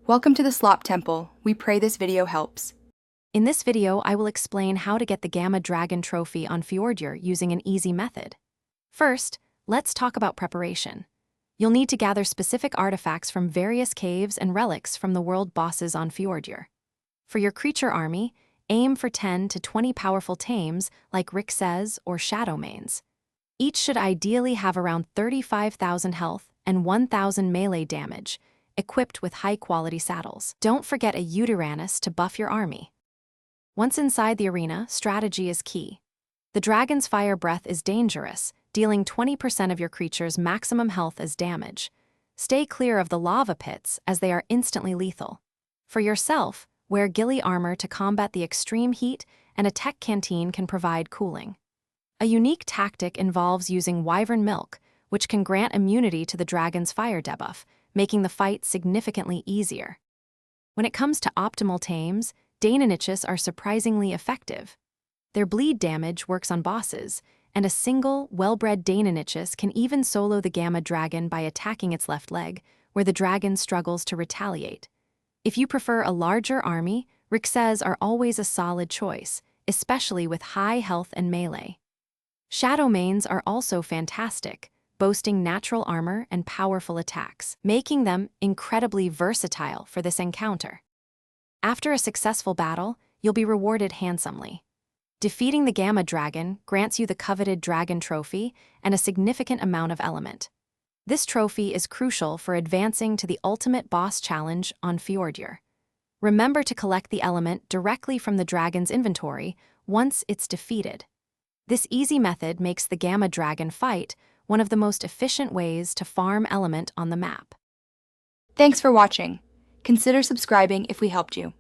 Welcome to the Slop Temple. We pray this video helps. In this video, I will explain how to get the Gamma Dragon trophy on Fjordur using an easy method. First, let's talk about preparation. You'll need to gather specific artifacts from various caves and relics from the world bosses on Fjordur. For your creature army, aim for 10 to 20 powerful tames like Rixes or Shadowmanes. Each should ideally have around 35,000 health and 1,000 melee damage, equipped with high-quality saddles. Don't forget a Uranus to buff your army. Once inside the arena, strategy is key. The dragon's fire breath is dangerous, dealing 20% of your creature's maximum health as damage. Stay clear of the lava pits, as they are instantly lethal. For yourself, wear ghillie armor to combat the extreme heat, and a tech canteen can provide cooling. A unique tactic involves using wyvern milk, which can grant immunity to the dragon's fire debuff, making the fight significantly easier. When it comes to optimal tames, Dainoniches are surprisingly effective. Their bleed damage works on bosses, and a single, well-bred Dainoniches can even solo the Gamma Dragon by attacking its left leg, where the dragon struggles to retaliate. If you prefer a larger army, Rixes are always a solid choice, especially with high health and melee. Shadowmanes are also fantastic, boasting natural armor and powerful attacks, making them incredibly versatile for this encounter. After a successful battle, you'll be rewarded handsomely. Defeating the Gamma Dragon grants you the coveted Dragon Trophy and a significant amount of element. This trophy is crucial for advancing to the ultimate boss challenge on Fjordur. Remember to collect the element directly from the dragon's inventory once it's defeated. This easy method makes the Gamma Dragon fight one of the most efficient ways to farm element on the map. Thanks for watching. Consider subscribing if we helped you.